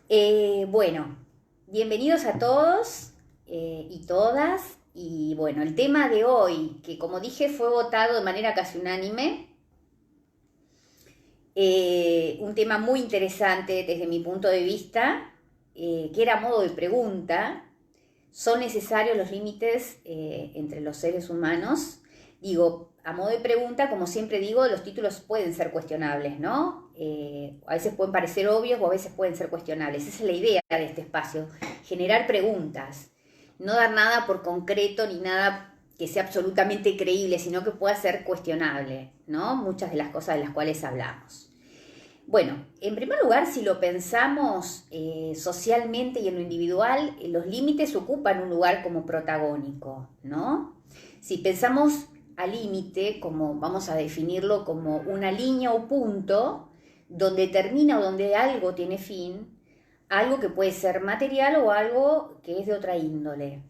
Bueno, bienvenidos a todos y todas. Y bueno, el tema de hoy, que como dije fue votado de manera casi unánime, un tema muy interesante desde mi punto de vista, que era a modo de pregunta: ¿son necesarios los límites entre los seres humanos? Digo, a modo de pregunta, como siempre digo, los títulos pueden ser cuestionables, ¿no? A veces pueden parecer obvios o a veces pueden ser cuestionables. Esa es la idea de este espacio, generar preguntas, no dar nada por concreto ni nada que sea absolutamente creíble, sino que pueda ser cuestionable, ¿no? Muchas de las cosas de las cuales hablamos. Bueno, en primer lugar, si lo pensamos socialmente y en lo individual, los límites ocupan un lugar como protagónico, ¿no? Si pensamos al límite, como vamos a definirlo como una línea o punto, donde termina o donde algo tiene fin, algo que puede ser material o algo que es de otra índole,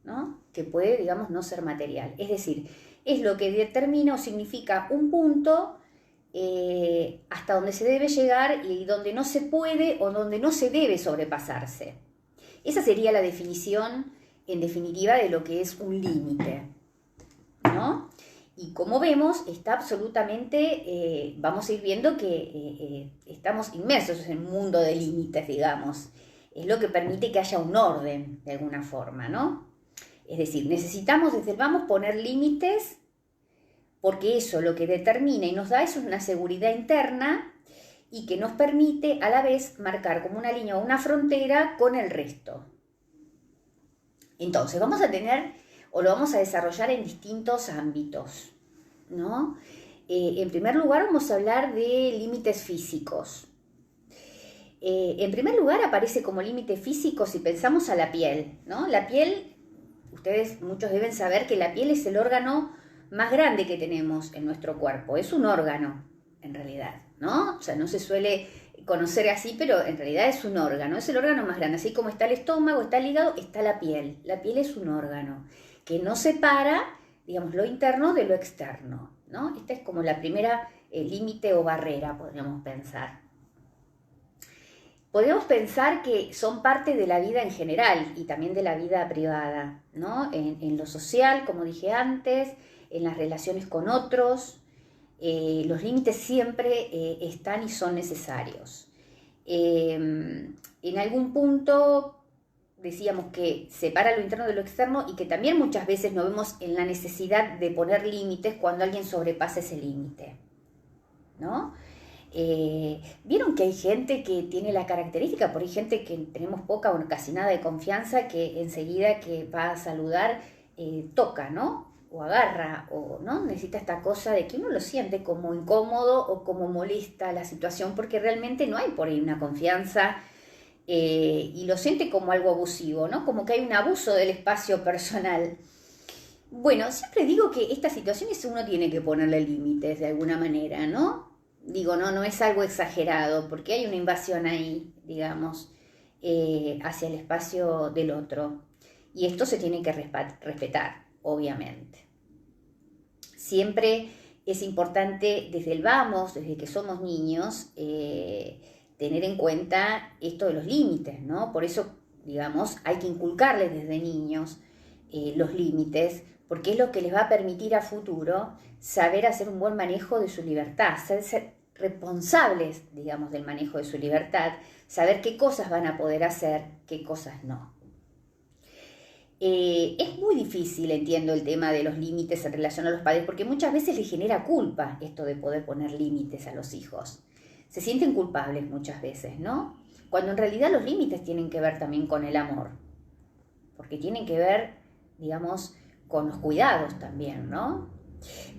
¿no? Que puede, digamos, no ser material. Es decir, es lo que determina o significa un punto hasta donde se debe llegar y donde no se puede o donde no se debe sobrepasarse. Esa sería la definición, en definitiva, de lo que es un límite, ¿no? Y como vemos, está absolutamente, vamos a ir viendo que estamos inmersos en un mundo de límites, digamos. Es lo que permite que haya un orden, de alguna forma, ¿no? Es decir, necesitamos desde el vamos poner límites porque eso lo que determina y nos da es una seguridad interna y que nos permite a la vez marcar como una línea o una frontera con el resto. Entonces vamos a tener o lo vamos a desarrollar en distintos ámbitos, ¿no? En primer lugar vamos a hablar de límites físicos. En primer lugar aparece como límite físico si pensamos a la piel, ¿no? La piel, ustedes muchos deben saber que la piel es el órgano más grande que tenemos en nuestro cuerpo. Es un órgano, en realidad, ¿no? O sea, no se suele conocer así, pero en realidad es un órgano. Es el órgano más grande. Así como está el estómago, está el hígado, está la piel. La piel es un órgano que no separa, digamos, lo interno de lo externo, ¿no? Esta es como la primera límite o barrera, podríamos pensar. Podemos pensar que son parte de la vida en general y también de la vida privada, ¿no? En lo social, como dije antes, en las relaciones con otros, los límites siempre están y son necesarios. En algún punto decíamos que separa lo interno de lo externo y que también muchas veces nos vemos en la necesidad de poner límites cuando alguien sobrepasa ese límite, ¿no? Vieron que hay gente que tiene la característica, por ahí gente que tenemos poca o casi nada de confianza, que enseguida que va a saludar toca, ¿no? O agarra, o no necesita esta cosa de que uno lo siente como incómodo o como molesta la situación, porque realmente no hay por ahí una confianza y lo siente como algo abusivo, ¿no? Como que hay un abuso del espacio personal. Bueno, siempre digo que estas situaciones uno tiene que ponerle límites de alguna manera, ¿no? Digo, no es algo exagerado, porque hay una invasión ahí, digamos, hacia el espacio del otro. Y esto se tiene que respetar, obviamente. Siempre es importante desde el vamos, desde que somos niños, tener en cuenta esto de los límites, ¿no? Por eso, digamos, hay que inculcarles desde niños los límites, porque es lo que les va a permitir a futuro saber hacer un buen manejo de su libertad, ser responsables, digamos, del manejo de su libertad, saber qué cosas van a poder hacer, qué cosas no. Es muy difícil, entiendo, el tema de los límites en relación a los padres, porque muchas veces les genera culpa esto de poder poner límites a los hijos. Se sienten culpables muchas veces, ¿no? Cuando en realidad los límites tienen que ver también con el amor, porque tienen que ver, digamos, con los cuidados también, ¿no?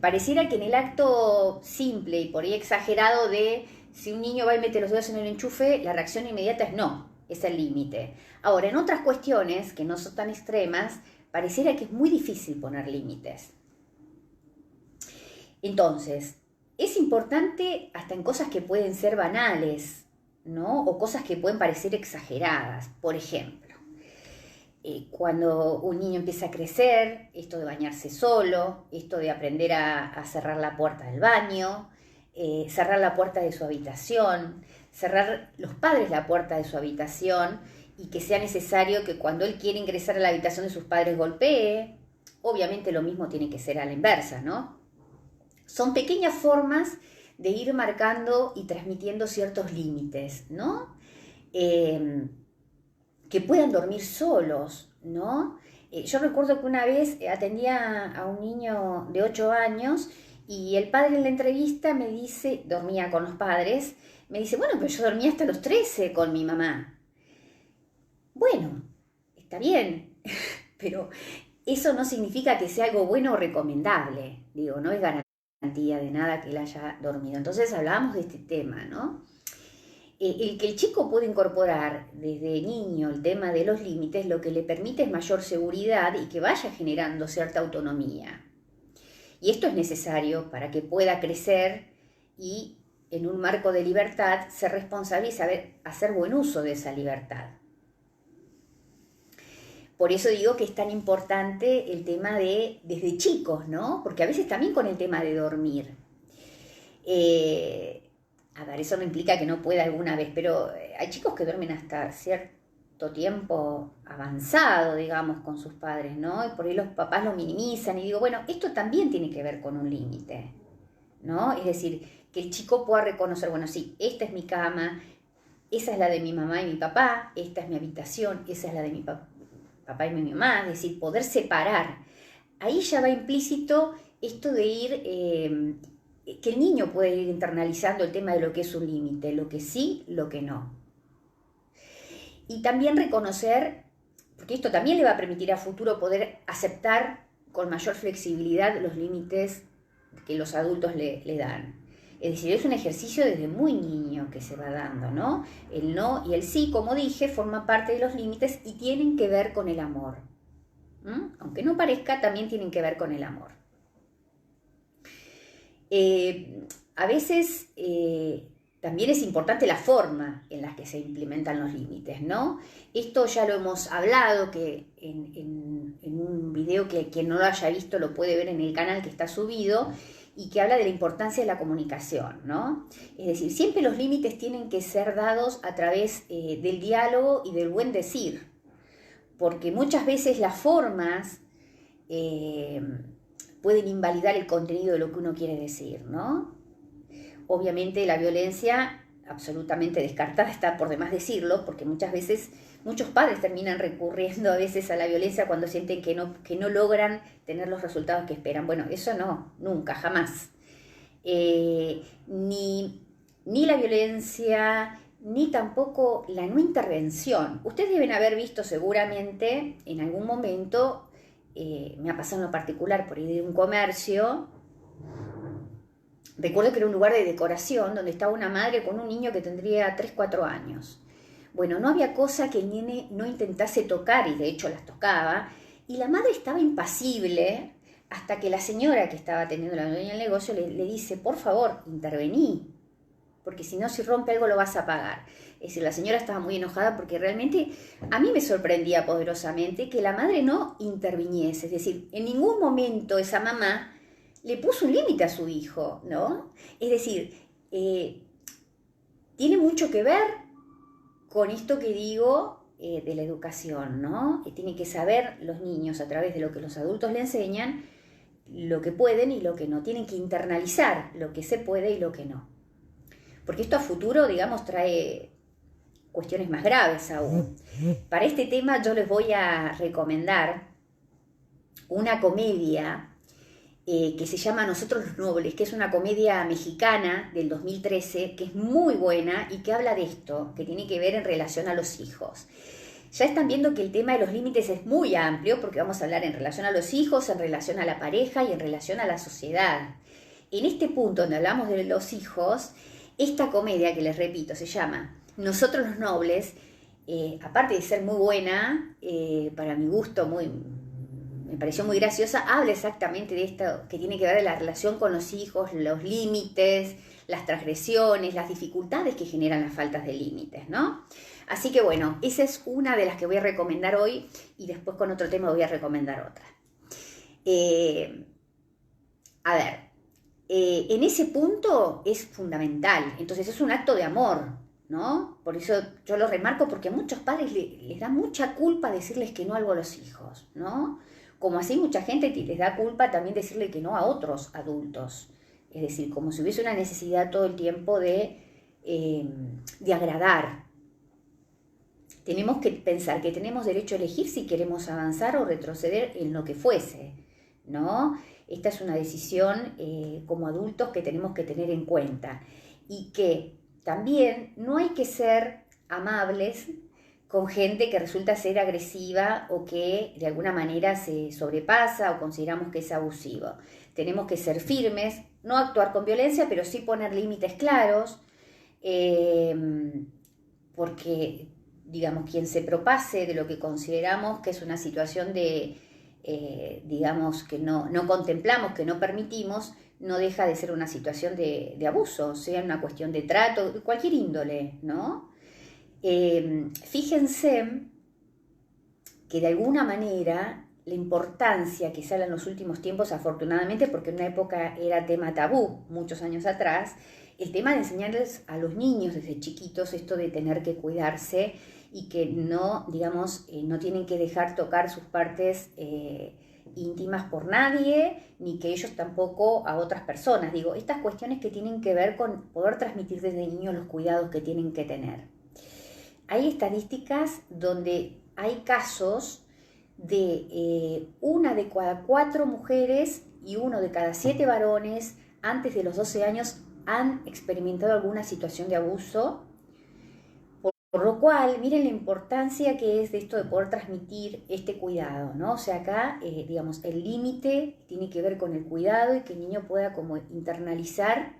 Pareciera que en el acto simple y por ahí exagerado de si un niño va y mete los dedos en el enchufe, la reacción inmediata es no, es el límite. Ahora, en otras cuestiones que no son tan extremas, pareciera que es muy difícil poner límites. Entonces, es importante hasta en cosas que pueden ser banales, ¿no? O cosas que pueden parecer exageradas. Por ejemplo, cuando un niño empieza a crecer, esto de bañarse solo, esto de aprender a cerrar la puerta del baño, cerrar la puerta de su habitación, cerrar los padres la puerta de su habitación y que sea necesario que cuando él quiere ingresar a la habitación de sus padres golpee. Obviamente lo mismo tiene que ser a la inversa, ¿no? Son pequeñas formas de ir marcando y transmitiendo ciertos límites, ¿no? Que puedan dormir solos, ¿no? Yo recuerdo que una vez atendía a un niño de 8 años y el padre en la entrevista me dice, dormía con los padres, me dice, bueno, pero yo dormía hasta los 13 con mi mamá. Bueno, está bien, pero eso no significa que sea algo bueno o recomendable. Digo, no es garantía de nada que él haya dormido. Entonces hablábamos de este tema, ¿no? El que el chico puede incorporar desde niño el tema de los límites, lo que le permite es mayor seguridad y que vaya generando cierta autonomía. Y esto es necesario para que pueda crecer y en un marco de libertad ser responsable y saber hacer buen uso de esa libertad. Por eso digo que es tan importante el tema de desde chicos, ¿no? Porque a veces también con el tema de dormir. A ver, eso no implica que no pueda alguna vez, pero hay chicos que duermen hasta cierto tiempo avanzado, digamos, con sus padres, ¿no? Y por ahí los papás lo minimizan y digo, bueno, esto también tiene que ver con un límite, ¿no? Es decir, que el chico pueda reconocer, bueno, sí, esta es mi cama, esa es la de mi mamá y mi papá, esta es mi habitación, esa es la de mi papá y mi mamá, es decir, poder separar. Ahí ya va implícito esto de ir... que el niño puede ir internalizando el tema de lo que es un límite, lo que sí, lo que no. Y también reconocer, porque esto también le va a permitir a futuro poder aceptar con mayor flexibilidad los límites que los adultos le dan. Es decir, es un ejercicio desde muy niño que se va dando, ¿no? El no y el sí, como dije, forman parte de los límites y tienen que ver con el amor. Aunque no parezca, también tienen que ver con el amor. A veces también es importante la forma en la que se implementan los límites, ¿no? Esto ya lo hemos hablado, que en un video que quien no lo haya visto lo puede ver en el canal que está subido, y que habla de la importancia de la comunicación, ¿no? Es decir, siempre los límites tienen que ser dados a través del diálogo y del buen decir, porque muchas veces las formas pueden invalidar el contenido de lo que uno quiere decir, ¿no? Obviamente la violencia absolutamente descartada, está por demás decirlo, porque muchas veces muchos padres terminan recurriendo a veces a la violencia cuando sienten que no logran tener los resultados que esperan. Bueno, eso no, nunca, jamás. Ni la violencia, ni tampoco la no intervención. Ustedes deben haber visto seguramente en algún momento, me ha pasado en lo particular por ir de un comercio. Recuerdo que era un lugar de decoración donde estaba una madre con un niño que tendría 3, 4 años. Bueno, no había cosa que el nene no intentase tocar, y de hecho las tocaba, y la madre estaba impasible hasta que la señora que estaba atendiendo la dueña del negocio le dice, por favor, intervení, porque si no, si rompe algo lo vas a pagar. Es decir, la señora estaba muy enojada porque realmente a mí me sorprendía poderosamente que la madre no interviniese. Es decir, en ningún momento esa mamá le puso un límite a su hijo, ¿no? Es decir, tiene mucho que ver con esto que digo de la educación, ¿no? Tienen que saber los niños a través de lo que los adultos le enseñan, lo que pueden y lo que no. Tienen que internalizar lo que se puede y lo que no. Porque esto a futuro, digamos, trae cuestiones más graves aún. Para este tema yo les voy a recomendar una comedia que se llama Nosotros los Nobles, que es una comedia mexicana del 2013, que es muy buena y que habla de esto, que tiene que ver en relación a los hijos. Ya están viendo que el tema de los límites es muy amplio, porque vamos a hablar en relación a los hijos, en relación a la pareja y en relación a la sociedad. En este punto donde hablamos de los hijos, esta comedia, que les repito, se llama Nosotros los Nobles, aparte de ser muy buena, para mi gusto me pareció muy graciosa, habla exactamente de esto que tiene que ver de la relación con los hijos, los límites, las transgresiones, las dificultades que generan las faltas de límites, ¿no? Así que bueno, esa es una de las que voy a recomendar hoy, y después con otro tema voy a recomendar otra. A ver, en ese punto es fundamental, entonces es un acto de amor ¿no? Por eso yo lo remarco, porque a muchos padres les da mucha culpa decirles que no algo a los hijos, ¿no? Como así mucha gente les da culpa también decirle que no a otros adultos. Es decir, como si hubiese una necesidad todo el tiempo de agradar. Tenemos que pensar que tenemos derecho a elegir si queremos avanzar o retroceder en lo que fuese, ¿no? Esta es una decisión como adultos que tenemos que tener en cuenta. Y que también no hay que ser amables con gente que resulta ser agresiva o que de alguna manera se sobrepasa o consideramos que es abusivo. Tenemos que ser firmes, no actuar con violencia, pero sí poner límites claros, porque, digamos, quien se propase de lo que consideramos que es una situación digamos, que no contemplamos, que no permitimos, no deja de ser una situación de abuso, sea una cuestión de trato, de cualquier índole, ¿no? Fíjense que de alguna manera la importancia que se habla en los últimos tiempos, afortunadamente, porque en una época era tema tabú, muchos años atrás, el tema de enseñarles a los niños desde chiquitos esto de tener que cuidarse y que no, digamos, no tienen que dejar tocar sus partes íntimas por nadie, ni que ellos tampoco a otras personas. Digo, estas cuestiones que tienen que ver con poder transmitir desde niños los cuidados que tienen que tener. Hay estadísticas donde hay casos de 1 de cada 4 mujeres y 1 de cada 7 varones antes de los 12 años han experimentado alguna situación de abuso. Por lo cual, miren la importancia que es de esto de poder transmitir este cuidado, ¿no? O sea, acá, digamos, el límite tiene que ver con el cuidado y que el niño pueda como internalizar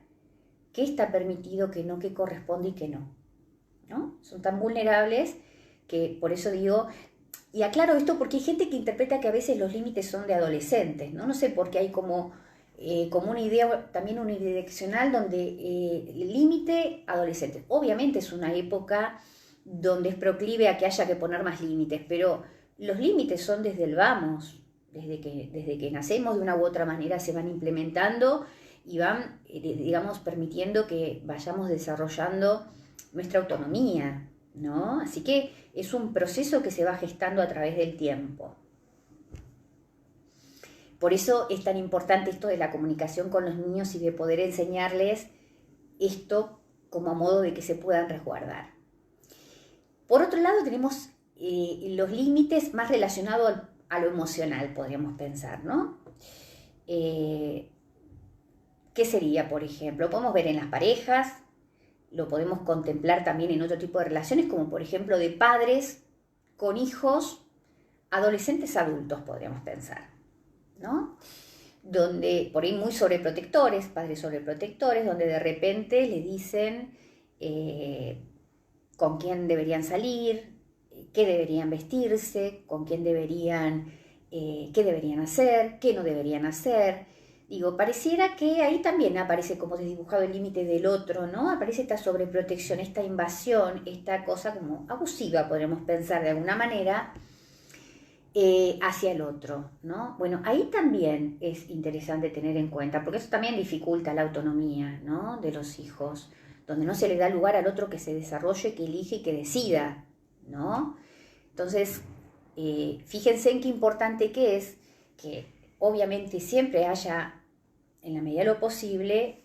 qué está permitido, qué no, qué corresponde y qué no, ¿no? Son tan vulnerables que por eso digo, y aclaro esto porque hay gente que interpreta que a veces los límites son de adolescentes, ¿no? No sé por qué hay como una idea también unidireccional donde el límite adolescente. Obviamente es una época donde es proclive a que haya que poner más límites, pero los límites son desde el vamos, desde que nacemos de una u otra manera se van implementando y van, digamos, permitiendo que vayamos desarrollando nuestra autonomía, ¿no? Así que es un proceso que se va gestando a través del tiempo. Por eso es tan importante esto de la comunicación con los niños y de poder enseñarles esto como a modo de que se puedan resguardar. Por otro lado tenemos los límites más relacionados a lo emocional, podríamos pensar, ¿no? ¿Qué sería, por ejemplo? Lo podemos ver en las parejas, lo podemos contemplar también en otro tipo de relaciones, como por ejemplo de padres con hijos, adolescentes adultos, podríamos pensar, ¿no? Donde por ahí muy sobreprotectores, padres sobreprotectores, donde de repente le dicen con quién deberían salir, qué deberían vestirse, con quién deberían, qué deberían hacer, qué no deberían hacer. Digo, pareciera que ahí también aparece como desdibujado el límite del otro, ¿no? Aparece esta sobreprotección, esta invasión, esta cosa como abusiva, podremos pensar de alguna manera, hacia el otro, ¿no? Bueno, ahí también es interesante tener en cuenta, porque eso también dificulta la autonomía, ¿no? De los hijos, donde no se le da lugar al otro que se desarrolle, que elige y que decida, ¿no? Entonces, fíjense en qué importante que es que obviamente siempre haya, en la medida de lo posible,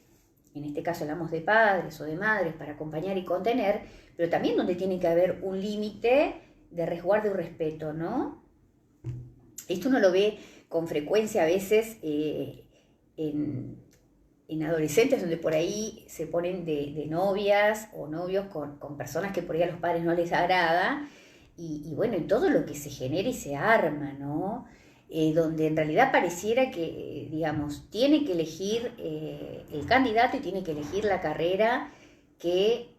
en este caso hablamos de padres o de madres para acompañar y contener, pero también donde tiene que haber un límite de resguardo y respeto, ¿no? Esto uno lo ve con frecuencia a veces en adolescentes, donde por ahí se ponen de novias o novios con personas que por ahí a los padres no les agrada, y bueno, en todo lo que se genera y se arma, ¿no? Donde en realidad pareciera que, digamos, tiene que elegir el candidato y tiene que elegir la carrera que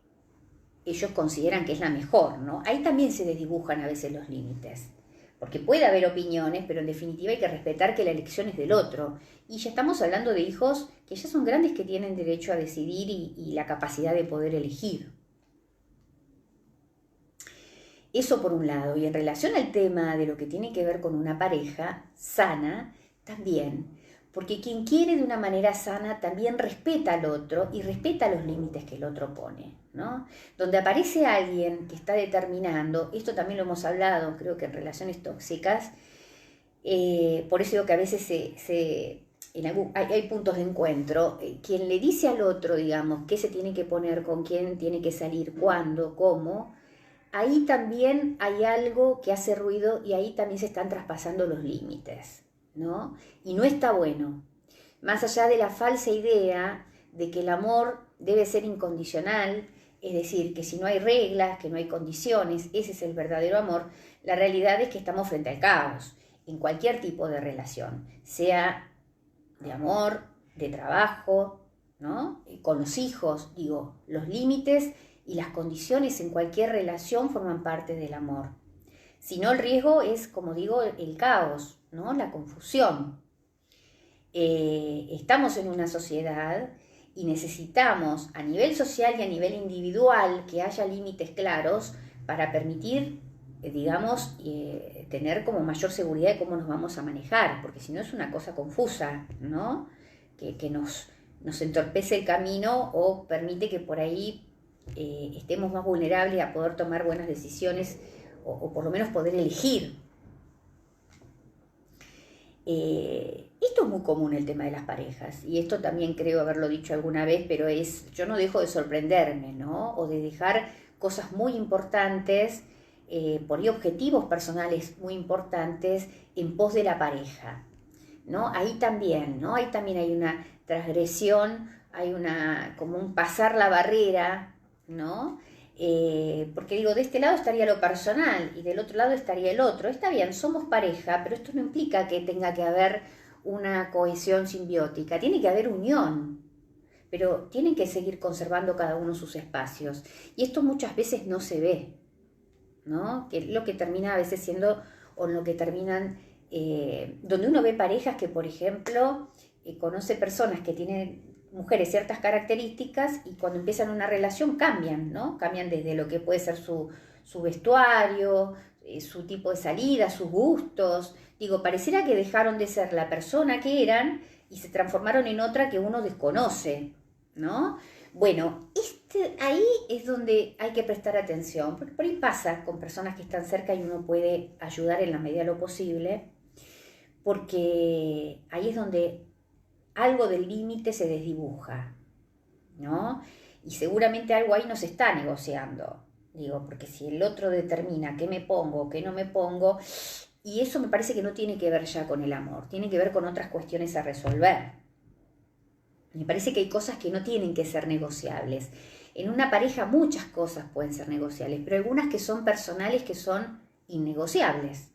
ellos consideran que es la mejor, ¿no? Ahí también se desdibujan a veces los límites, porque puede haber opiniones, pero en definitiva hay que respetar que la elección es del otro. Y ya estamos hablando de hijos que ya son grandes, que tienen derecho a decidir y la capacidad de poder elegir. Eso por un lado. Y en relación al tema de lo que tiene que ver con una pareja sana, también. Porque quien quiere de una manera sana también respeta al otro y respeta los límites que el otro pone, ¿no? Donde aparece alguien que está determinando, esto también lo hemos hablado, creo que en relaciones tóxicas, por eso digo que a veces hay puntos de encuentro, quien le dice al otro, digamos, qué se tiene que poner, con quién tiene que salir, cuándo, cómo, ahí también hay algo que hace ruido y ahí también se están traspasando los límites, ¿no? Y no está bueno. Más allá de la falsa idea de que el amor debe ser incondicional, es decir, que si no hay reglas, que no hay condiciones, ese es el verdadero amor, la realidad es que estamos frente al caos en cualquier tipo de relación, sea de amor, de trabajo, ¿no? Con los hijos, digo, los límites y las condiciones en cualquier relación forman parte del amor. Si no, el riesgo es, como digo, el caos, ¿no? La confusión. Estamos en una sociedad y necesitamos a nivel social y a nivel individual que haya límites claros para permitir, digamos, tener como mayor seguridad de cómo nos vamos a manejar, porque si no es una cosa confusa, ¿no? Que nos entorpece el camino o permite que por ahí estemos más vulnerables a poder tomar buenas decisiones o por lo menos poder elegir. Esto es muy común, el tema de las parejas, y esto también creo haberlo dicho alguna vez, pero yo no dejo de sorprenderme, ¿no? O de dejar cosas muy importantes, por ahí objetivos personales muy importantes en pos de la pareja, ¿no? Ahí también, ¿no? Ahí también hay una transgresión, hay como un pasar la barrera, ¿no? Porque digo, de este lado estaría lo personal y del otro lado estaría el otro. Está bien, somos pareja, pero esto no implica que tenga que haber una cohesión simbiótica. Tiene que haber unión, pero tienen que seguir conservando cada uno sus espacios. Y esto muchas veces no se ve, ¿no? Que es lo que termina a veces siendo, o en lo que terminan, donde uno ve parejas que, por ejemplo, conoce personas que tienen mujeres ciertas características y cuando empiezan una relación cambian, ¿no? Cambian desde lo que puede ser su vestuario, su tipo de salida, sus gustos. Digo, pareciera que dejaron de ser la persona que eran y se transformaron en otra que uno desconoce, ¿no? Bueno, ahí es donde hay que prestar atención, porque por ahí pasa con personas que están cerca y uno puede ayudar en la medida de lo posible, porque ahí es donde algo del límite se desdibuja, ¿no? Y seguramente algo ahí no se está negociando, digo, porque si el otro determina qué me pongo, qué no me pongo, y eso me parece que no tiene que ver ya con el amor, tiene que ver con otras cuestiones a resolver. Me parece que hay cosas que no tienen que ser negociables. En una pareja muchas cosas pueden ser negociables, pero algunas que son personales que son innegociables.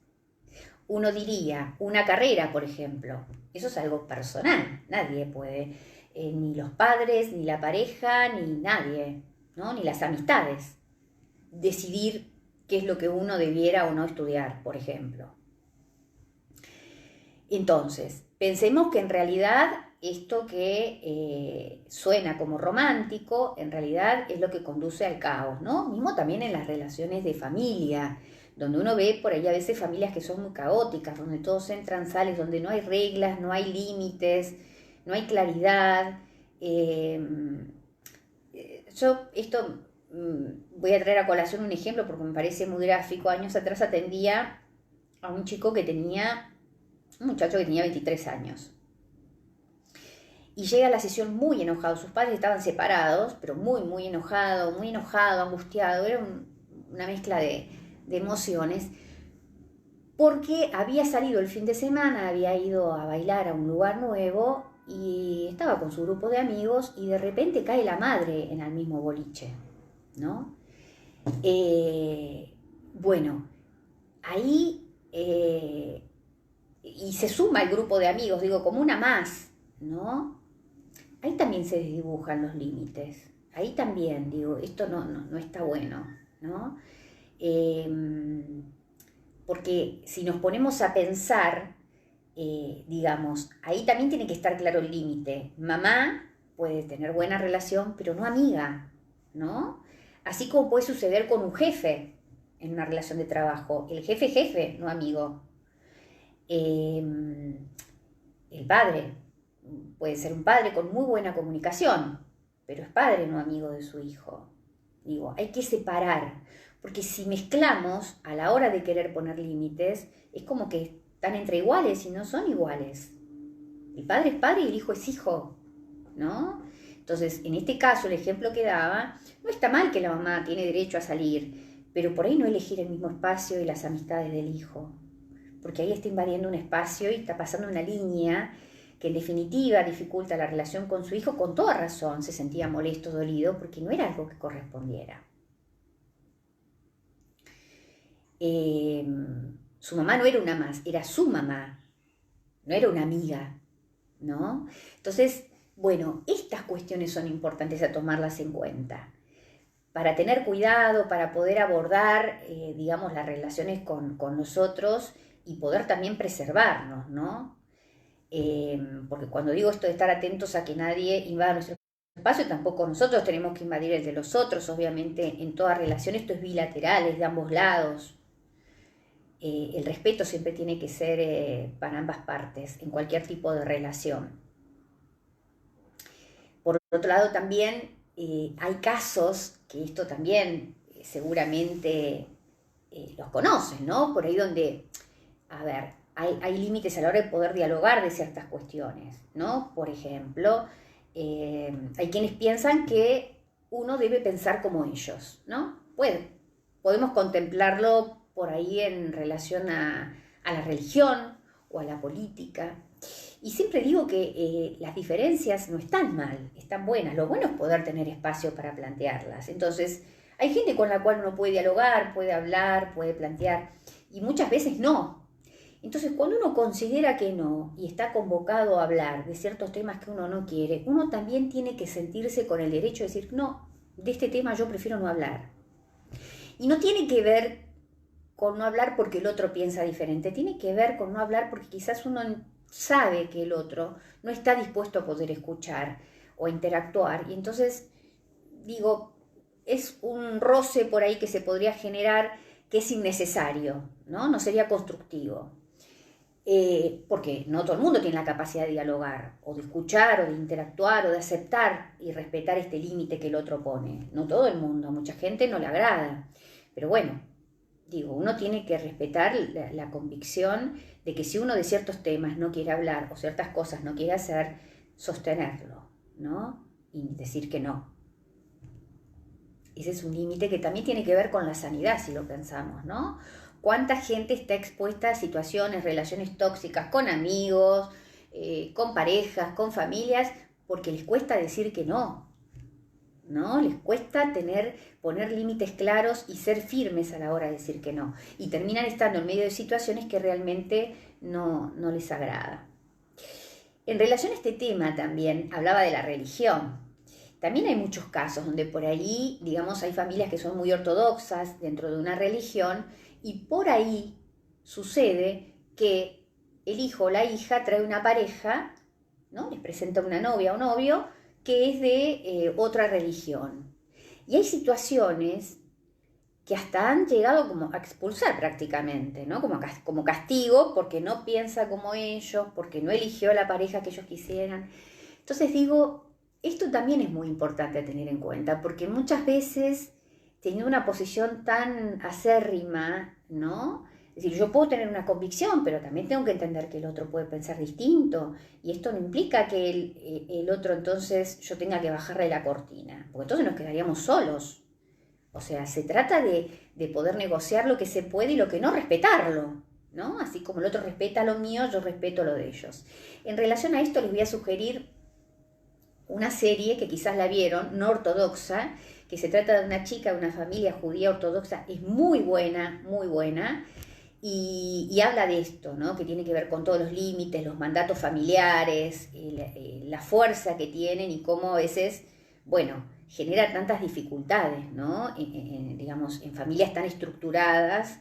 Uno diría, una carrera, por ejemplo, eso es algo personal, nadie puede, ni los padres, ni la pareja, ni nadie, ¿no? Ni las amistades, decidir qué es lo que uno debiera o no estudiar, por ejemplo. Entonces, pensemos que en realidad esto que suena como romántico, en realidad es lo que conduce al caos, ¿no? Mismo también en las relaciones de familia, donde uno ve por ahí a veces familias que son muy caóticas, donde todos entran, salen, donde no hay reglas, no hay límites, no hay claridad. Yo esto voy a traer a colación un ejemplo porque me parece muy gráfico. Años atrás atendía a un muchacho que tenía 23 años. Y llega a la sesión muy enojado, sus padres estaban separados, pero muy, muy enojado, angustiado, era una mezcla de emociones, porque había salido el fin de semana, había ido a bailar a un lugar nuevo y estaba con su grupo de amigos y de repente cae la madre en el mismo boliche, ¿no? Bueno, ahí y se suma el grupo de amigos, digo, como una más, ¿no? Ahí también se desdibujan los límites, ahí también, digo, esto no está bueno, ¿no? Porque si nos ponemos a pensar, digamos, ahí también tiene que estar claro el límite. Mamá puede tener buena relación, pero no amiga, ¿no? Así como puede suceder con un jefe en una relación de trabajo. El jefe, no amigo. El padre, puede ser un padre con muy buena comunicación, pero es padre, no amigo de su hijo. Digo, hay que separar, porque si mezclamos a la hora de querer poner límites, es como que están entre iguales y no son iguales. El padre es padre y el hijo es hijo, ¿no? Entonces, en este caso, el ejemplo que daba, no está mal que la mamá tiene derecho a salir, pero por ahí no elegir el mismo espacio y las amistades del hijo, porque ahí está invadiendo un espacio y está pasando una línea que en definitiva dificulta la relación con su hijo. Con toda razón se sentía molesto, dolido, porque no era algo que correspondiera. Su mamá no era una más, era su mamá, no era una amiga, ¿no? Entonces, bueno, estas cuestiones son importantes a tomarlas en cuenta para tener cuidado, para poder abordar, digamos, las relaciones con nosotros y poder también preservarnos, ¿no? Porque cuando digo esto de estar atentos a que nadie invada nuestro espacio, tampoco nosotros tenemos que invadir el de los otros. Obviamente en toda relación esto es bilateral, es de ambos lados. El respeto siempre tiene que ser para ambas partes, en cualquier tipo de relación. Por otro lado también hay casos, que esto también seguramente los conocen, ¿no? Por ahí donde, a ver, hay límites a la hora de poder dialogar de ciertas cuestiones, ¿no? Por ejemplo, hay quienes piensan que uno debe pensar como ellos, ¿no? Podemos contemplarlo por ahí en relación a la religión o a la política. Y siempre digo que las diferencias no están mal, están buenas. Lo bueno es poder tener espacio para plantearlas. Entonces, hay gente con la cual uno puede dialogar, puede hablar, puede plantear, y muchas veces no. Entonces, cuando uno considera que no y está convocado a hablar de ciertos temas que uno no quiere, uno también tiene que sentirse con el derecho de decir, no, de este tema yo prefiero no hablar. Y no tiene que ver con no hablar porque el otro piensa diferente, tiene que ver con no hablar porque quizás uno sabe que el otro no está dispuesto a poder escuchar o interactuar. Y entonces, digo, es un roce por ahí que se podría generar que es innecesario, ¿no? No sería constructivo. Porque no todo el mundo tiene la capacidad de dialogar, o de escuchar, o de interactuar, o de aceptar y respetar este límite que el otro pone. No todo el mundo, a mucha gente no le agrada. Pero bueno, digo, uno tiene que respetar la convicción de que si uno de ciertos temas no quiere hablar o ciertas cosas no quiere hacer, sostenerlo, ¿no? Y decir que no. Ese es un límite que también tiene que ver con la sanidad, si lo pensamos, ¿no? ¿Cuánta gente está expuesta a situaciones, relaciones tóxicas con amigos, con parejas, con familias, porque les cuesta decir que no, ¿no? Les cuesta poner límites claros y ser firmes a la hora de decir que no. Y terminan estando en medio de situaciones que realmente no les agrada. En relación a este tema también hablaba de la religión. También hay muchos casos donde por ahí, digamos, hay familias que son muy ortodoxas dentro de una religión y por ahí sucede que el hijo o la hija trae una pareja, ¿no? Les presenta una novia o novio que es de otra religión. Y hay situaciones que hasta han llegado como a expulsar prácticamente, ¿no? Como castigo porque no piensa como ellos, porque no eligió la pareja que ellos quisieran. Entonces digo, esto también es muy importante a tener en cuenta, porque muchas veces, teniendo una posición tan acérrima, ¿no? Es decir, yo puedo tener una convicción, pero también tengo que entender que el otro puede pensar distinto, y esto no implica que el otro entonces yo tenga que bajarle la cortina, porque entonces nos quedaríamos solos. O sea, se trata de poder negociar lo que se puede y lo que no, respetarlo, ¿no? Así como el otro respeta lo mío, yo respeto lo de ellos. En relación a esto les voy a sugerir una serie que quizás la vieron, no ortodoxa, que se trata de una chica de una familia judía ortodoxa, es muy buena, y habla de esto, ¿no? Que tiene que ver con todos los límites, los mandatos familiares, la fuerza que tienen y cómo a veces, bueno, genera tantas dificultades, ¿no? Digamos, en familias tan estructuradas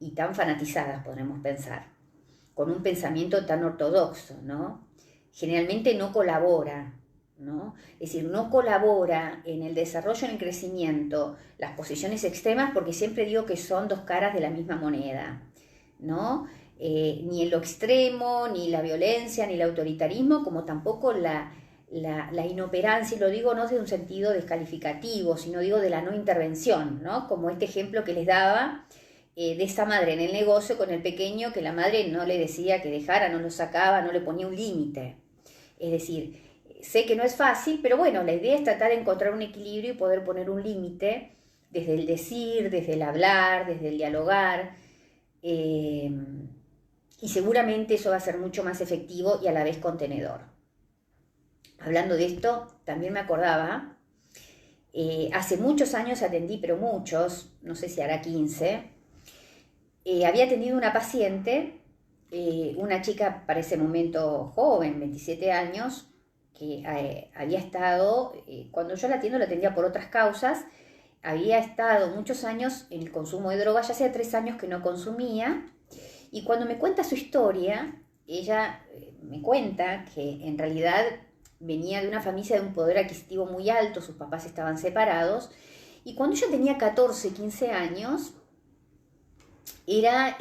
y tan fanatizadas, podremos pensar, con un pensamiento tan ortodoxo, ¿no? Generalmente no colabora, ¿no? Es decir, no colabora en el desarrollo, en el crecimiento, las posiciones extremas, porque siempre digo que son dos caras de la misma moneda, ¿no? ni en lo extremo, ni la violencia, ni el autoritarismo, como tampoco la inoperancia, y lo digo no de un sentido descalificativo, sino digo de la no intervención, ¿no? Como este ejemplo que les daba de esa madre en el negocio con el pequeño, que la madre no le decía que dejara, no lo sacaba, no le ponía un límite. Es decir, sé que no es fácil, pero bueno, la idea es tratar de encontrar un equilibrio y poder poner un límite desde el decir, desde el hablar, desde el dialogar, y seguramente eso va a ser mucho más efectivo y a la vez contenedor. Hablando de esto, también me acordaba, hace muchos años atendí, pero muchos, no sé si hará 15, había atendido una paciente, una chica para ese momento joven, 27 años, que había estado, cuando yo la atiendo la atendía por otras causas, había estado muchos años en el consumo de drogas, ya hacía 3 años que no consumía, y cuando me cuenta su historia, ella me cuenta que en realidad venía de una familia de un poder adquisitivo muy alto, sus papás estaban separados, y cuando ella tenía 14, 15 años, era,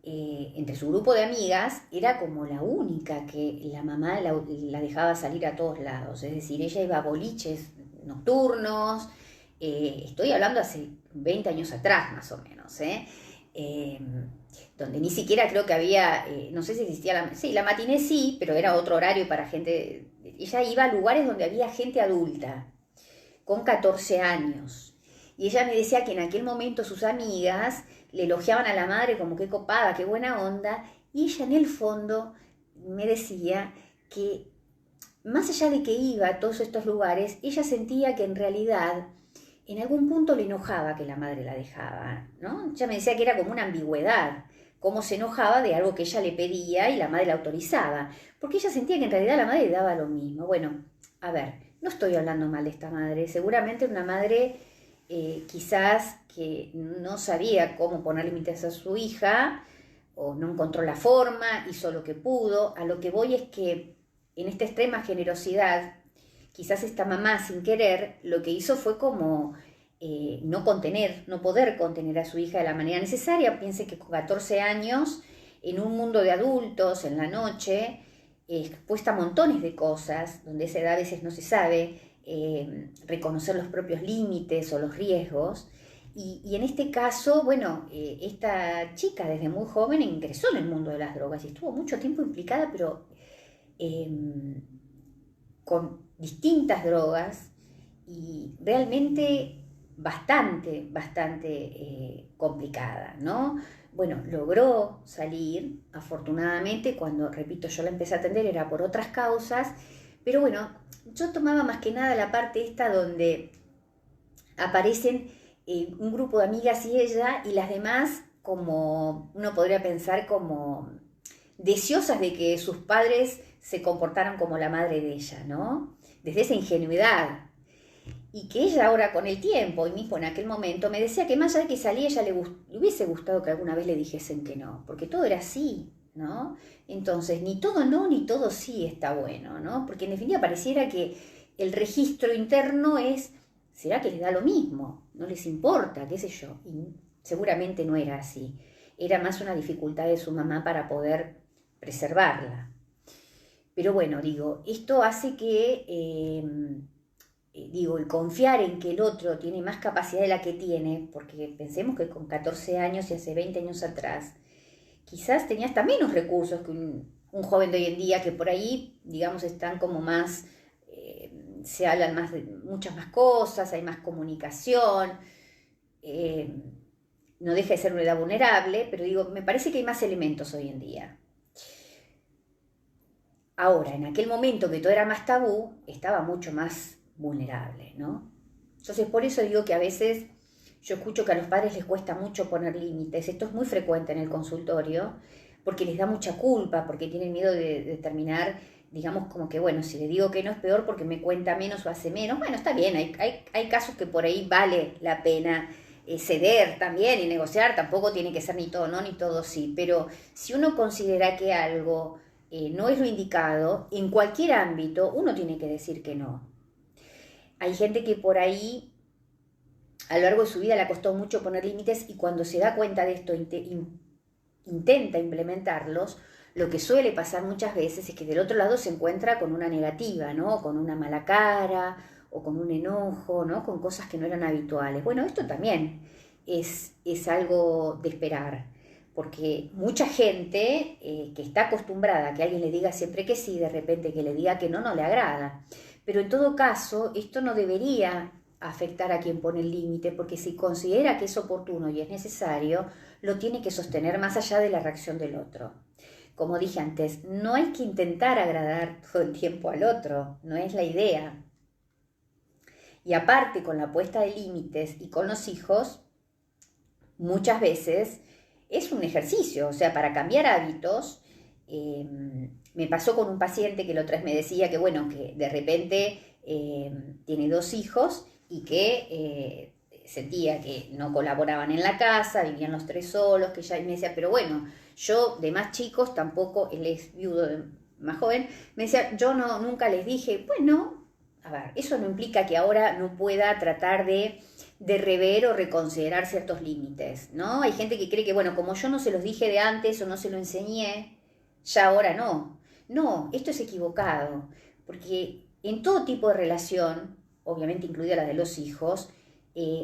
entre su grupo de amigas, era como la única que la mamá la dejaba salir a todos lados, es decir, ella iba a boliches nocturnos, estoy hablando hace 20 años atrás más o menos, donde ni siquiera creo que había, no sé si existía la matiné sí, pero era otro horario para gente, ella iba a lugares donde había gente adulta, con 14 años, y ella me decía que en aquel momento sus amigas le elogiaban a la madre como qué copada, qué buena onda, y ella en el fondo me decía que más allá de que iba a todos estos lugares, ella sentía que en realidad en algún punto le enojaba que la madre la dejaba, ¿no? Ella me decía que era como una ambigüedad, cómo se enojaba de algo que ella le pedía y la madre la autorizaba, porque ella sentía que en realidad la madre le daba lo mismo. Bueno, a ver, no estoy hablando mal de esta madre, seguramente una madre quizás que no sabía cómo poner límites a su hija, o no encontró la forma, hizo lo que pudo. A lo que voy es que en esta extrema generosidad, quizás esta mamá sin querer, lo que hizo fue como no poder contener a su hija de la manera necesaria. Piense que con 14 años, en un mundo de adultos, en la noche, expuesta a montones de cosas, donde a esa edad a veces no se sabe reconocer los propios límites o los riesgos. Y en este caso, bueno, esta chica desde muy joven ingresó en el mundo de las drogas y estuvo mucho tiempo implicada, pero con distintas drogas y realmente bastante complicada, ¿no? Bueno, logró salir, afortunadamente, cuando, repito, yo la empecé a atender era por otras causas, pero bueno, yo tomaba más que nada la parte esta donde aparecen un grupo de amigas y ella, y las demás, como uno podría pensar, como deseosas de que sus padres se comportaran como la madre de ella, ¿no? Desde esa ingenuidad. Y que ella ahora con el tiempo, y mismo en aquel momento, me decía que más allá de que salía, ella le hubiese gustado que alguna vez le dijesen que no, porque todo era así, ¿no? Entonces, ni todo no, ni todo sí está bueno, ¿no? Porque en definitiva pareciera que el registro interno es, ¿será que les da lo mismo? ¿No les importa? ¿Qué sé yo? Y seguramente no era así. Era más una dificultad de su mamá para poder preservarla. Pero bueno, digo, esto hace que, el confiar en que el otro tiene más capacidad de la que tiene, porque pensemos que con 14 años y hace 20 años atrás, quizás tenía hasta menos recursos que un joven de hoy en día, que por ahí, digamos, están como más, se hablan más de muchas más cosas, hay más comunicación, no deja de ser una edad vulnerable, pero digo, me parece que hay más elementos hoy en día. Ahora, en aquel momento que todo era más tabú, estaba mucho más vulnerable, ¿no? Entonces, por eso digo que a veces yo escucho que a los padres les cuesta mucho poner límites. Esto es muy frecuente en el consultorio, porque les da mucha culpa, porque tienen miedo de terminar, digamos, como que, bueno, si le digo que no es peor porque me cuenta menos o hace menos. Bueno, está bien, hay casos que por ahí vale la pena ceder también y negociar. Tampoco tiene que ser ni todo no, ni todo sí. Pero si uno considera que algo no es lo indicado, en cualquier ámbito uno tiene que decir que no. Hay gente que por ahí a lo largo de su vida le costó mucho poner límites y cuando se da cuenta de esto intenta implementarlos, lo que suele pasar muchas veces es que del otro lado se encuentra con una negativa, ¿no? Con una mala cara o con un enojo, ¿no? Con cosas que no eran habituales. Bueno, esto también es algo de esperar, porque mucha gente que está acostumbrada a que alguien le diga siempre que sí, de repente que le diga que no le agrada. Pero en todo caso, esto no debería afectar a quien pone el límite, porque si considera que es oportuno y es necesario, lo tiene que sostener más allá de la reacción del otro. Como dije antes, no hay que intentar agradar todo el tiempo al otro, no es la idea. Y aparte, con la puesta de límites y con los hijos, muchas veces es un ejercicio, o sea, para cambiar hábitos. Me pasó con un paciente que la otra vez me decía que, bueno, que de repente tiene 2 hijos y que sentía que no colaboraban en la casa, vivían los 3 solos, que ya me decía, pero bueno, yo de más chicos tampoco, él es viudo de más joven, me decía, yo nunca les dije, bueno, a ver, eso no implica que ahora no pueda tratar de rever o reconsiderar ciertos límites, ¿no? Hay gente que cree que, bueno, como yo no se los dije de antes o no se lo enseñé, ya ahora no. No, esto es equivocado, porque en todo tipo de relación, obviamente incluida la de los hijos,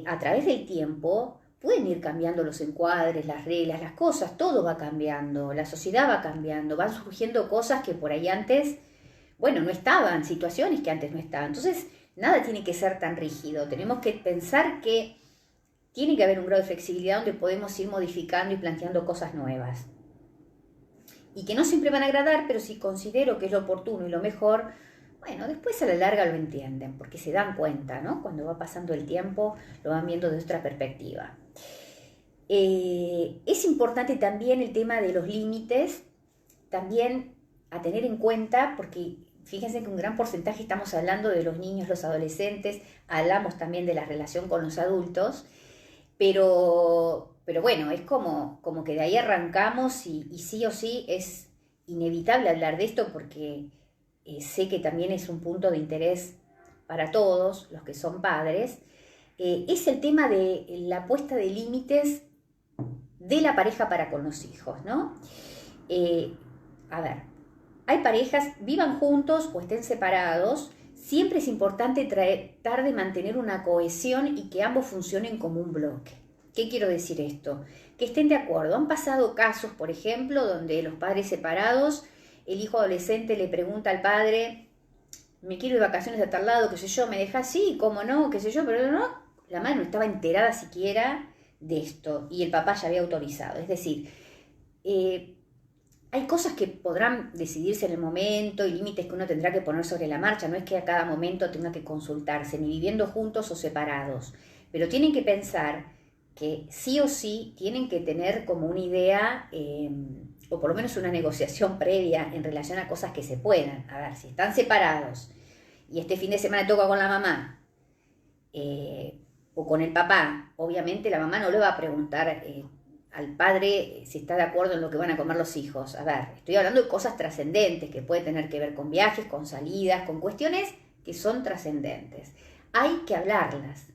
a través del tiempo pueden ir cambiando los encuadres, las reglas, las cosas, todo va cambiando, la sociedad va cambiando, van surgiendo cosas que por ahí antes, bueno, no estaban, situaciones que antes no estaban. Entonces, nada tiene que ser tan rígido, tenemos que pensar que tiene que haber un grado de flexibilidad donde podemos ir modificando y planteando cosas nuevas. Y que no siempre van a agradar, pero si considero que es lo oportuno y lo mejor, bueno, después a la larga lo entienden, porque se dan cuenta, ¿no? Cuando va pasando el tiempo, lo van viendo desde otra perspectiva. Es importante también el tema de los límites, también a tener en cuenta, porque fíjense que un gran porcentaje estamos hablando de los niños, los adolescentes, hablamos también de la relación con los adultos, pero bueno, es como que de ahí arrancamos y sí o sí es inevitable hablar de esto porque sé que también es un punto de interés para todos los que son padres, es el tema de la puesta de límites de la pareja para con los hijos, ¿no? A ver, hay parejas, vivan juntos o estén separados, siempre es importante tratar de mantener una cohesión y que ambos funcionen como un bloque. ¿Qué quiero decir esto? Que estén de acuerdo. Han pasado casos, por ejemplo, donde los padres separados, el hijo adolescente le pregunta al padre, me quiero ir de vacaciones a tal lado, qué sé yo, me deja así, cómo no, qué sé yo, pero no, la madre no estaba enterada siquiera de esto y el papá ya había autorizado. Es decir, hay cosas que podrán decidirse en el momento y límites que uno tendrá que poner sobre la marcha, no es que a cada momento tenga que consultarse, ni viviendo juntos o separados, pero tienen que pensar que sí o sí tienen que tener como una idea o por lo menos una negociación previa en relación a cosas que se puedan. A ver, si están separados y este fin de semana toca con la mamá o con el papá, obviamente la mamá no le va a preguntar al padre si está de acuerdo en lo que van a comer los hijos. A ver, estoy hablando de cosas trascendentes que pueden tener que ver con viajes, con salidas, con cuestiones que son trascendentes. Hay que hablarlas.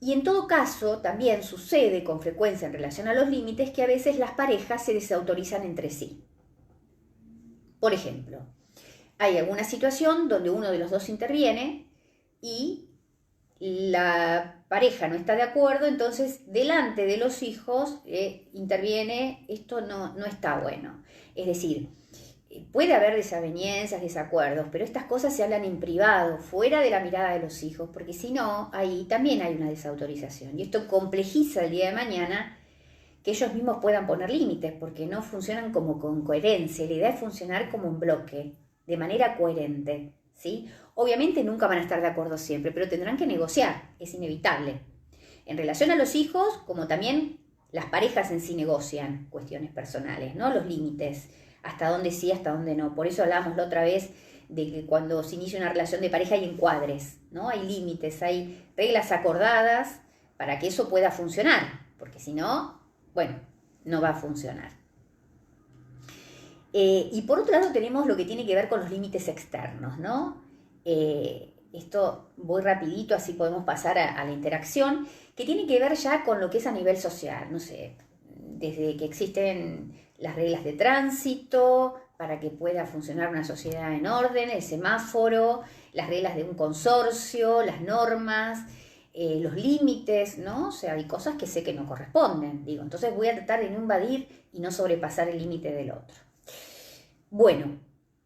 Y en todo caso, también sucede con frecuencia en relación a los límites que a veces las parejas se desautorizan entre sí. Por ejemplo, hay alguna situación donde uno de los dos interviene y la pareja no está de acuerdo, entonces delante de los hijos interviene, esto no está bueno. Es decir, puede haber desavenencias, desacuerdos, pero estas cosas se hablan en privado, fuera de la mirada de los hijos, porque si no, ahí también hay una desautorización. Y esto complejiza el día de mañana que ellos mismos puedan poner límites, porque no funcionan como con coherencia. La idea es funcionar como un bloque, de manera coherente, ¿sí? Obviamente nunca van a estar de acuerdo siempre, pero tendrán que negociar, es inevitable. En relación a los hijos, como también las parejas en sí negocian cuestiones personales, ¿no? Los límites, hasta dónde sí, hasta dónde no. Por eso hablábamos la otra vez de que cuando se inicia una relación de pareja hay encuadres, ¿no? Hay límites, hay reglas acordadas para que eso pueda funcionar, porque si no, bueno, no va a funcionar. Y por otro lado tenemos lo que tiene que ver con los límites externos, ¿no? esto voy rapidito, así podemos pasar a la interacción, que tiene que ver ya con lo que es a nivel social, no sé, desde que existen las reglas de tránsito para que pueda funcionar una sociedad en orden, el semáforo, las reglas de un consorcio, las normas, los límites, ¿no? O sea, hay cosas que sé que no corresponden, digo, entonces voy a tratar de no invadir y no sobrepasar el límite del otro. Bueno,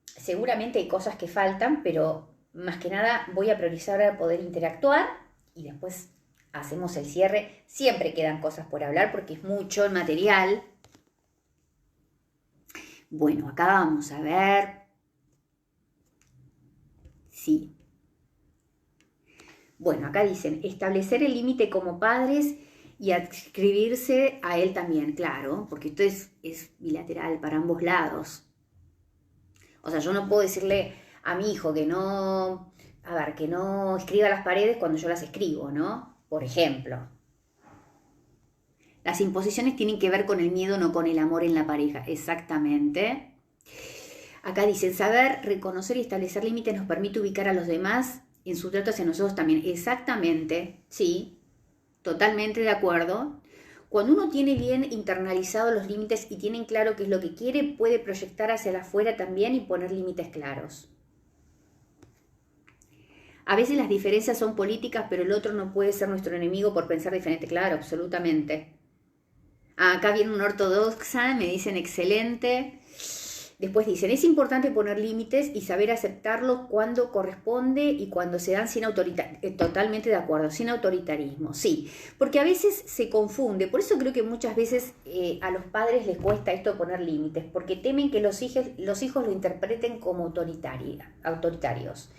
seguramente hay cosas que faltan, pero más que nada voy a priorizar poder interactuar y después hacemos el cierre. Siempre quedan cosas por hablar porque es mucho el material. Bueno, acá vamos a ver. Sí. Bueno, acá dicen, establecer el límite como padres y adscribirse a él también, claro, porque esto es bilateral para ambos lados. O sea, yo no puedo decirle a mi hijo que no, a ver, que no escriba las paredes cuando yo las escribo, ¿no? Por ejemplo. Las imposiciones tienen que ver con el miedo, no con el amor en la pareja. Exactamente. Acá dicen, saber reconocer y establecer límites nos permite ubicar a los demás en su trato hacia nosotros también. Exactamente, sí, totalmente de acuerdo. Cuando uno tiene bien internalizados los límites y tiene claro qué es lo que quiere, puede proyectar hacia el afuera también y poner límites claros. A veces las diferencias son políticas, pero el otro no puede ser nuestro enemigo por pensar diferente. Claro, absolutamente. Acá viene una ortodoxa, me dicen excelente. Después dicen, es importante poner límites y saber aceptarlos cuando corresponde y cuando se dan sin autoritarismo. Totalmente de acuerdo, sin autoritarismo, sí. Porque a veces se confunde, por eso creo que muchas veces a los padres les cuesta esto de poner límites, porque temen que los hijos lo interpreten como autoritarios.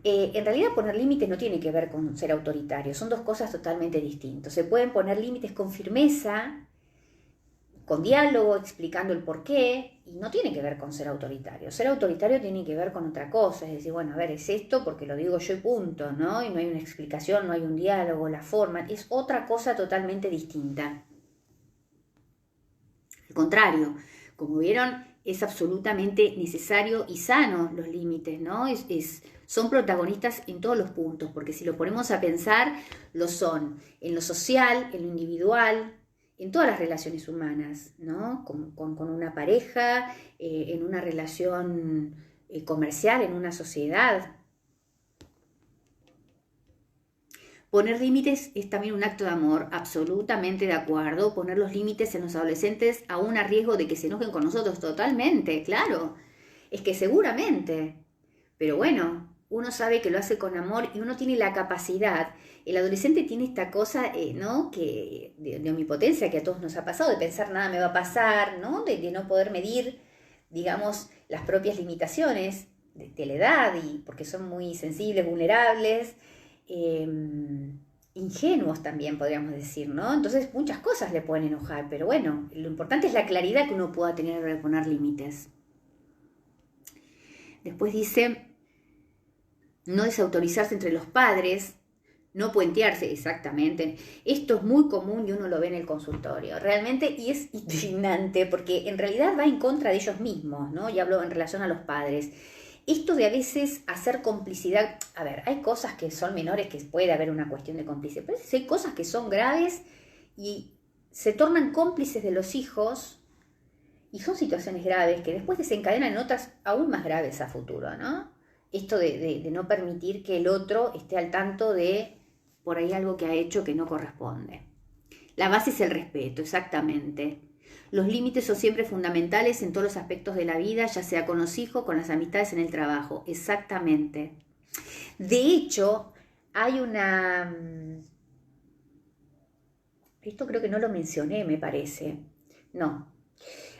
En realidad poner límites no tiene que ver con ser autoritario, son dos cosas totalmente distintas. Se pueden poner límites con firmeza, con diálogo, explicando el porqué, y no tiene que ver con ser autoritario. Ser autoritario tiene que ver con otra cosa, es decir, bueno, a ver, es esto porque lo digo yo y punto, ¿no? Y no hay una explicación, no hay un diálogo, la forma, es otra cosa totalmente distinta. Al contrario, como vieron, es absolutamente necesario y sano los límites, ¿no? Son protagonistas en todos los puntos, porque si lo ponemos a pensar, lo son en lo social, en lo individual, en todas las relaciones humanas, ¿no? Con una pareja, en una relación comercial, en una sociedad. Poner límites es también un acto de amor, absolutamente de acuerdo. Poner los límites en los adolescentes aún a riesgo de que se enojen con nosotros, totalmente, claro. Es que seguramente, pero bueno, uno sabe que lo hace con amor y uno tiene la capacidad. El adolescente tiene esta cosa, ¿no? Que de omnipotencia que a todos nos ha pasado, de pensar nada me va a pasar, ¿no? De no poder medir, digamos, las propias limitaciones de la edad, y porque son muy sensibles, vulnerables, ingenuos también podríamos decir, ¿no? Entonces muchas cosas le pueden enojar, pero bueno, lo importante es la claridad que uno pueda tener para poner límites. Después dice, no desautorizarse entre los padres, no puentearse, exactamente. Esto es muy común y uno lo ve en el consultorio, realmente, y es indignante porque en realidad va en contra de ellos mismos, ¿no? Y hablo en relación a los padres. Esto de a veces hacer complicidad, a ver, hay cosas que son menores que puede haber una cuestión de complicidad, pero hay cosas que son graves y se tornan cómplices de los hijos y son situaciones graves que después desencadenan en otras aún más graves a futuro, ¿no? Esto de no permitir que el otro esté al tanto de por ahí algo que ha hecho que no corresponde. La base es el respeto, exactamente. Los límites son siempre fundamentales en todos los aspectos de la vida, ya sea con los hijos, con las amistades, en el trabajo. Exactamente. De hecho, hay una... Esto creo que no lo mencioné, me parece. No.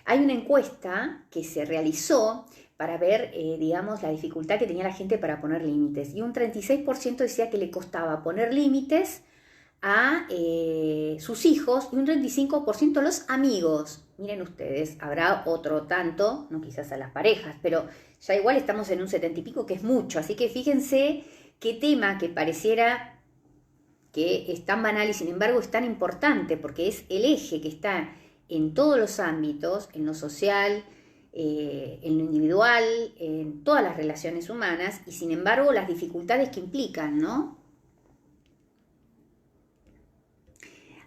Hay una encuesta que se realizó para ver, digamos, la dificultad que tenía la gente para poner límites. Y un 36% decía que le costaba poner límites a sus hijos y un 35% a los amigos. Miren ustedes, habrá otro tanto, no quizás a las parejas, pero ya igual estamos en un 70 y pico, que es mucho. Así que fíjense qué tema que pareciera que es tan banal y sin embargo es tan importante, porque es el eje que está en todos los ámbitos, en lo social, en lo individual, en todas las relaciones humanas, y sin embargo las dificultades que implican, ¿no?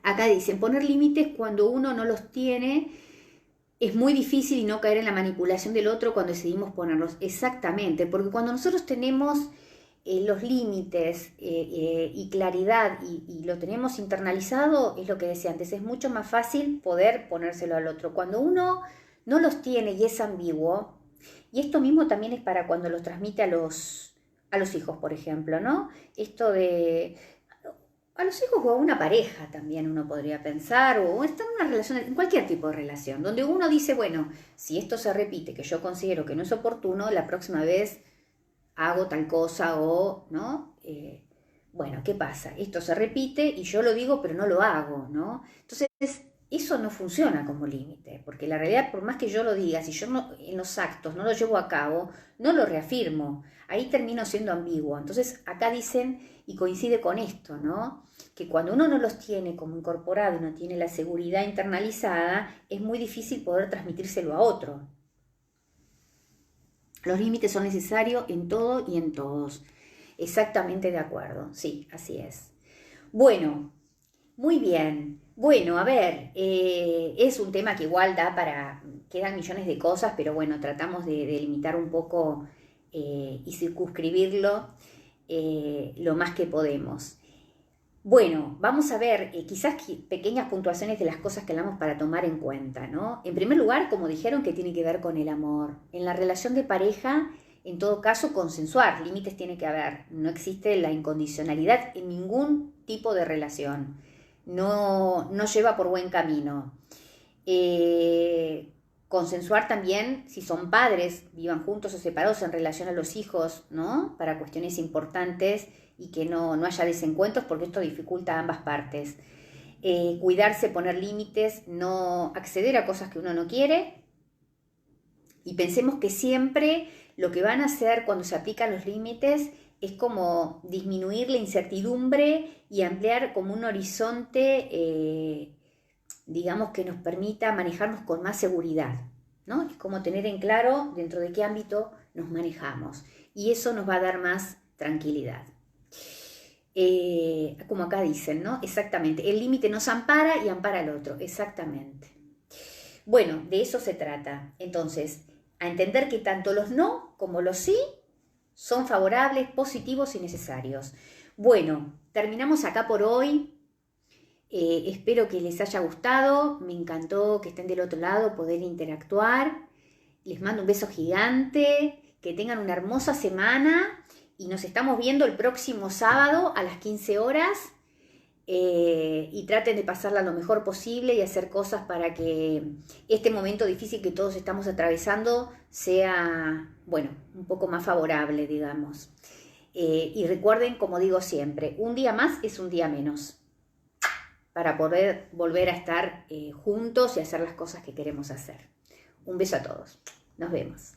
Acá dicen, poner límites cuando uno no los tiene es muy difícil y no caer en la manipulación del otro cuando decidimos ponerlos. Exactamente, porque cuando nosotros tenemos los límites y claridad y lo tenemos internalizado, es lo que decía antes, es mucho más fácil poder ponérselo al otro. Cuando uno no los tiene y es ambiguo, y esto mismo también es para cuando los transmite a los hijos, por ejemplo, ¿no? Esto de a los hijos o a una pareja también uno podría pensar, o estar en una relación, en cualquier tipo de relación, donde uno dice, bueno, si esto se repite, que yo considero que no es oportuno, la próxima vez hago tal cosa o, ¿no? Bueno, ¿qué pasa? Esto se repite y yo lo digo, pero no lo hago, ¿no? Entonces, eso no funciona como límite, porque la realidad, por más que yo lo diga, si yo no, en los actos no lo llevo a cabo, no lo reafirmo, ahí termino siendo ambiguo. Entonces, acá dicen, y coincide con esto, ¿no? Que cuando uno no los tiene como incorporado y no tiene la seguridad internalizada, es muy difícil poder transmitírselo a otro. Los límites son necesarios en todo y en todos. Exactamente de acuerdo, sí, así es. Bueno, muy bien. Bueno, a ver, es un tema que igual da para, quedan millones de cosas, pero bueno, tratamos de limitar un poco y circunscribirlo lo más que podemos. Bueno, vamos a ver quizás pequeñas puntuaciones de las cosas que hablamos para tomar en cuenta, ¿no? En primer lugar, como dijeron, que tiene que ver con el amor. En la relación de pareja, en todo caso, consensuar, límites tiene que haber. No existe la incondicionalidad en ningún tipo de relación. No lleva por buen camino. Consensuar también si son padres, vivan juntos o separados en relación a los hijos, ¿no? Para cuestiones importantes y que no haya desencuentros porque esto dificulta a ambas partes. Cuidarse, poner límites, no acceder a cosas que uno no quiere. Y pensemos que siempre lo que van a hacer cuando se aplican los límites es como disminuir la incertidumbre y ampliar como un horizonte digamos, que nos permita manejarnos con más seguridad, ¿no? Es como tener en claro dentro de qué ámbito nos manejamos y eso nos va a dar más tranquilidad. Como acá dicen, ¿no? Exactamente, el límite nos ampara y ampara al otro, exactamente. Bueno, de eso se trata. Entonces, a entender que tanto los no como los sí son favorables, positivos y necesarios. Bueno, terminamos acá por hoy. Espero que les haya gustado, me encantó que estén del otro lado, poder interactuar. Les mando un beso gigante, que tengan una hermosa semana y nos estamos viendo el próximo sábado a las 15 horas y traten de pasarla lo mejor posible y hacer cosas para que este momento difícil que todos estamos atravesando sea, bueno, un poco más favorable, digamos. Y recuerden, como digo siempre, un día más es un día menos, para poder volver a estar juntos y hacer las cosas que queremos hacer. Un beso a todos. Nos vemos.